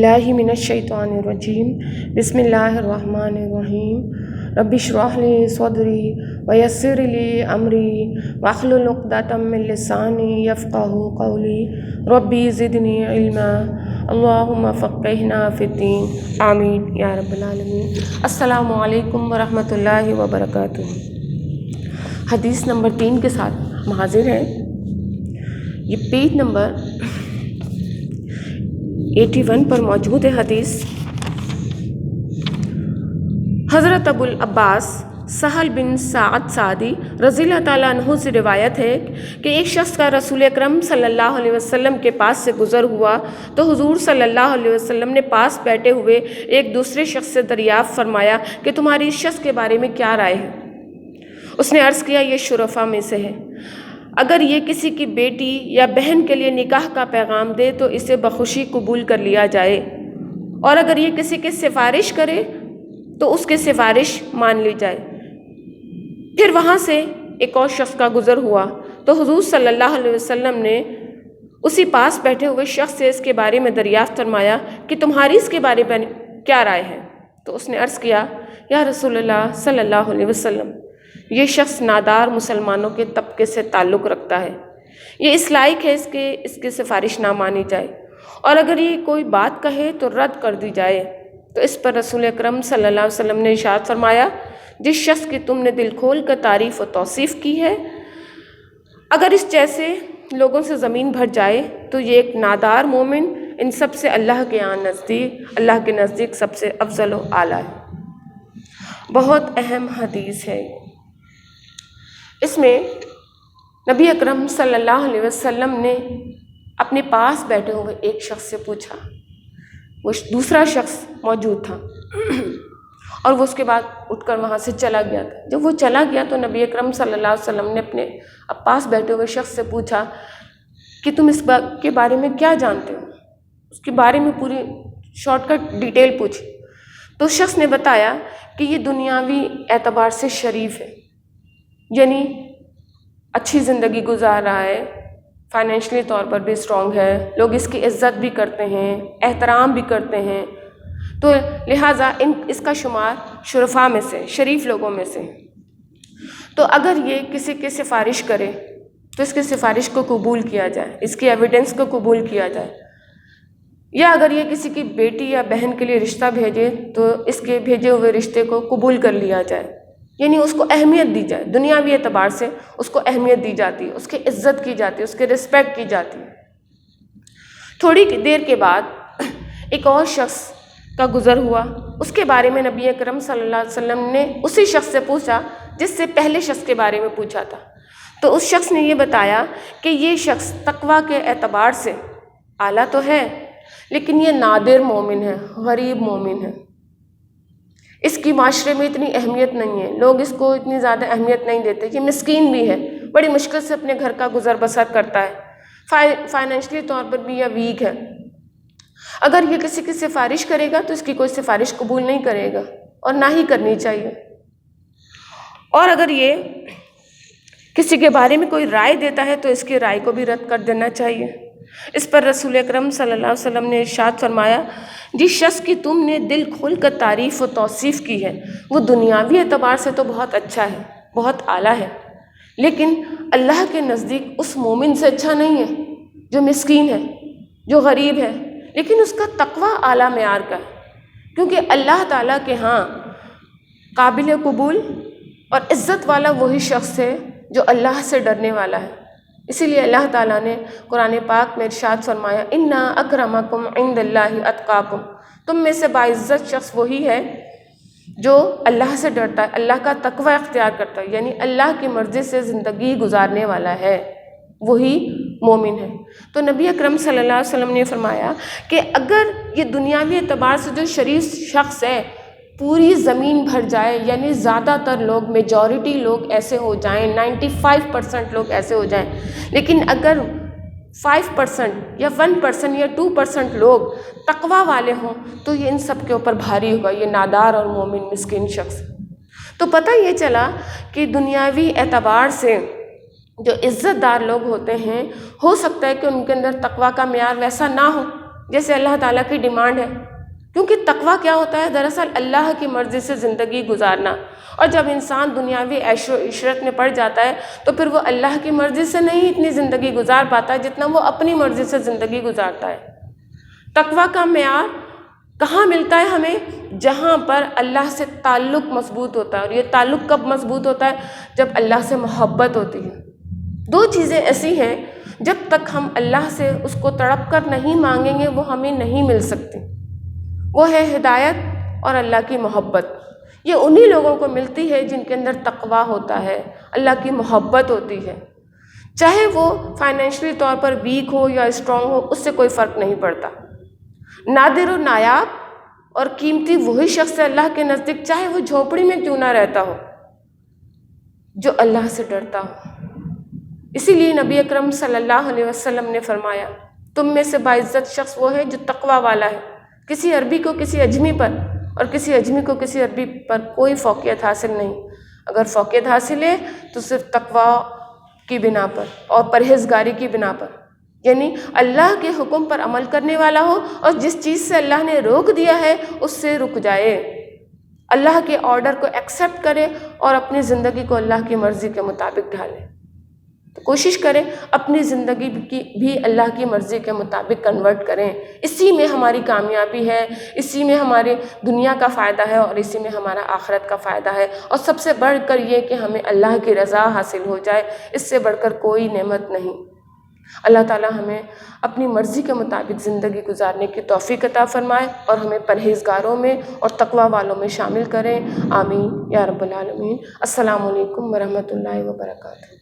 باللہ من الشیطان الرجیم بسم اللہ الرحمن الرحیم رب اشرح لی صدری ویسر لی امری واحلل عقدۃ من لسانی یفقہوا قولی ربی زدنی علما اللہم فقہنا فی الدین آمین یا رب العالمین۔ السلام علیکم ورحمۃ اللہ وبرکاتہ۔ حدیث نمبر 3 کے ساتھ ہم حاضر ہیں۔ یہ پیج نمبر 81 پر موجود ہے حدیث۔ حضرت ابو العباس سہل بن سعد سعدی رضی اللہ تعالیٰ عنہ سے روایت ہے کہ ایک شخص کا رسول اکرم صلی اللہ علیہ وسلم کے پاس سے گزر ہوا تو حضور صلی اللہ علیہ وسلم نے پاس بیٹھے ہوئے ایک دوسرے شخص سے دریافت فرمایا کہ تمہاری اس شخص کے بارے میں کیا رائے ہے؟ اس نے عرض کیا یہ شرفاء میں سے ہے، اگر یہ کسی کی بیٹی یا بہن کے لیے نکاح کا پیغام دے تو اسے بخوشی قبول کر لیا جائے، اور اگر یہ کسی کی سفارش کرے تو اس کی سفارش مان لی جائے۔ پھر وہاں سے ایک اور شخص کا گزر ہوا تو حضور صلی اللہ علیہ وسلم نے اسی پاس بیٹھے ہوئے شخص سے اس کے بارے میں دریافت فرمایا کہ تمہاری اس کے بارے میں کیا رائے ہے؟ تو اس نے عرض کیا یا رسول اللہ صلی اللہ علیہ وسلم، یہ شخص نادار مسلمانوں کے طبقے سے تعلق رکھتا ہے، یہ اس لائق ہے اس کی سفارش نہ مانی جائے، اور اگر یہ کوئی بات کہے تو رد کر دی جائے۔ تو اس پر رسول اکرم صلی اللہ علیہ وسلم نے ارشاد فرمایا جس شخص کی تم نے دل کھول کر تعریف و توصیف کی ہے، اگر اس جیسے لوگوں سے زمین بھر جائے تو یہ ایک نادار مومن ان سب سے اللہ کے نزدیک سب سے افضل و اعلیٰ ہے۔ بہت اہم حدیث ہے۔ اس میں نبی اکرم صلی اللہ علیہ وسلم نے اپنے پاس بیٹھے ہوئے ایک شخص سے پوچھا، وہ دوسرا شخص موجود تھا اور وہ اس کے بعد اٹھ کر وہاں سے چلا گیا تھا۔ جب وہ چلا گیا تو نبی اکرم صلی اللہ علیہ وسلم نے اپنے پاس بیٹھے ہوئے شخص سے پوچھا کہ تم اس بات کے بارے میں کیا جانتے ہو؟ اس کے بارے میں پوری شارٹ کٹ ڈیٹیل پوچھی تو اس شخص نے بتایا کہ یہ دنیاوی اعتبار سے شریف ہے، یعنی اچھی زندگی گزار رہا ہے، فائنینشلی طور پر بھی اسٹرانگ ہے، لوگ اس کی عزت بھی کرتے ہیں، احترام بھی کرتے ہیں، تو لہٰذا اس کا شمار شرفاء میں سے، شریف لوگوں میں سے۔ تو اگر یہ کسی کی سفارش کرے تو اس کی سفارش کو قبول کیا جائے، اس کی ایویڈنس کو قبول کیا جائے، یا اگر یہ کسی کی بیٹی یا بہن کے لیے رشتہ بھیجے تو اس کے بھیجے ہوئے رشتے کو قبول کر لیا جائے، یعنی اس کو اہمیت دی جائے، دنیاوی اعتبار سے اس کو اہمیت دی جاتی ہے، اس کی عزت کی جاتی ہے، اس کی رسپیکٹ کی جاتی ہے۔ تھوڑی دیر کے بعد ایک اور شخص کا گزر ہوا، اس کے بارے میں نبی اکرم صلی اللہ علیہ وسلم نے اسی شخص سے پوچھا جس سے پہلے شخص کے بارے میں پوچھا تھا۔ تو اس شخص نے یہ بتایا کہ یہ شخص تقویٰ کے اعتبار سے اعلیٰ تو ہے لیکن یہ نادر مومن ہے، غریب مومن ہے، اس کی معاشرے میں اتنی اہمیت نہیں ہے، لوگ اس کو اتنی زیادہ اہمیت نہیں دیتے، یہ مسکین بھی ہے، بڑی مشکل سے اپنے گھر کا گزر بسر کرتا ہے، فائنینشلی طور پر بھی یہ ویک ہے۔ اگر یہ کسی کی سفارش کرے گا تو اس کی کوئی سفارش قبول نہیں کرے گا اور نہ ہی کرنی چاہیے، اور اگر یہ کسی کے بارے میں کوئی رائے دیتا ہے تو اس کی رائے کو بھی رد کر دینا چاہیے۔ اس پر رسول اکرم صلی اللہ علیہ وسلم نے ارشاد فرمایا جس شخص کی تم نے دل کھول کر تعریف و توصیف کی ہے وہ دنیاوی اعتبار سے تو بہت اچھا ہے، بہت اعلیٰ ہے، لیکن اللہ کے نزدیک اس مومن سے اچھا نہیں ہے جو مسکین ہے، جو غریب ہے، لیکن اس کا تقویٰ اعلیٰ معیار کا ہے، کیونکہ اللہ تعالیٰ کے ہاں قابل قبول اور عزت والا وہی شخص ہے جو اللہ سے ڈرنے والا ہے۔ اسی لیے اللہ تعالیٰ نے قرآن پاک میں ارشاد فرمایا اِنَّا أَكْرَمَكُمْ عِنْدَ اللَّهِ أَتْقَاكُمْ، تم میں سے باعزت شخص وہی ہے جو اللہ سے ڈرتا ہے، اللہ کا تقوی اختیار کرتا ہے، یعنی اللہ کی مرضی سے زندگی گزارنے والا ہے، وہی مومن ہے۔ تو نبی اکرم صلی اللہ علیہ وسلم نے فرمایا کہ اگر یہ دنیاوی اعتبار سے جو شریف شخص ہے پوری زمین بھر جائے، یعنی زیادہ تر لوگ، میجورٹی لوگ ایسے ہو جائیں، 95% لوگ ایسے ہو جائیں، لیکن اگر 5% یا 1% یا 2% لوگ تقویٰ والے ہوں تو یہ ان سب کے اوپر بھاری ہوگا، یہ نادار اور مومن مسکین شخص۔ تو پتہ یہ چلا کہ دنیاوی اعتبار سے جو عزت دار لوگ ہوتے ہیں ہو سکتا ہے کہ ان کے اندر تقویٰ کا معیار ویسا نہ ہو، جیسے اللہ تعالیٰ کی ڈیمانڈ ہے، کیونکہ تقویٰ کیا ہوتا ہے؟ دراصل اللہ کی مرضی سے زندگی گزارنا، اور جب انسان دنیاوی عیش و عشرت میں پڑ جاتا ہے تو پھر وہ اللہ کی مرضی سے نہیں اتنی زندگی گزار پاتا جتنا وہ اپنی مرضی سے زندگی گزارتا ہے۔ تقویٰ کا معیار کہاں ملتا ہے ہمیں؟ جہاں پر اللہ سے تعلق مضبوط ہوتا ہے، اور یہ تعلق کب مضبوط ہوتا ہے؟ جب اللہ سے محبت ہوتی ہے۔ دو چیزیں ایسی ہیں جب تک ہم اللہ سے اس کو تڑپ کر نہیں مانگیں گے وہ ہمیں نہیں مل سکتی، وہ ہے ہدایت اور اللہ کی محبت۔ یہ انہی لوگوں کو ملتی ہے جن کے اندر تقویٰ ہوتا ہے، اللہ کی محبت ہوتی ہے، چاہے وہ فائنینشلی طور پر ویک ہو یا اسٹرانگ ہو، اس سے کوئی فرق نہیں پڑتا۔ نادر و نایاب اور قیمتی وہی شخص ہے اللہ کے نزدیک، چاہے وہ جھوپڑی میں کیوں نہ رہتا ہو، جو اللہ سے ڈرتا ہو۔ اسی لیے نبی اکرم صلی اللہ علیہ وسلم نے فرمایا، تم میں سے باعزت شخص وہ ہے جو تقویٰ والا ہے۔ کسی عربی کو کسی اجمی پر اور کسی اجمی کو کسی عربی پر کوئی فوقیت حاصل نہیں، اگر فوقیت حاصل ہے تو صرف تقویٰ کی بنا پر اور پرہیزگاری کی بنا پر، یعنی اللہ کے حکم پر عمل کرنے والا ہو اور جس چیز سے اللہ نے روک دیا ہے اس سے رک جائے، اللہ کے آرڈر کو ایکسیپٹ کرے اور اپنی زندگی کو اللہ کی مرضی کے مطابق ڈھالے۔ تو کوشش کریں اپنی زندگی کی بھی اللہ کی مرضی کے مطابق کنورٹ کریں، اسی میں ہماری کامیابی ہے، اسی میں ہماری دنیا کا فائدہ ہے اور اسی میں ہمارا آخرت کا فائدہ ہے، اور سب سے بڑھ کر یہ کہ ہمیں اللہ کی رضا حاصل ہو جائے، اس سے بڑھ کر کوئی نعمت نہیں۔ اللہ تعالیٰ ہمیں اپنی مرضی کے مطابق زندگی گزارنے کی توفیق عطا فرمائے اور ہمیں پرہیزگاروں میں اور تقویٰ والوں میں شامل کریں، آمین یا رب العالمین۔ السلام علیکم ورحمۃ اللہ وبرکاتہ۔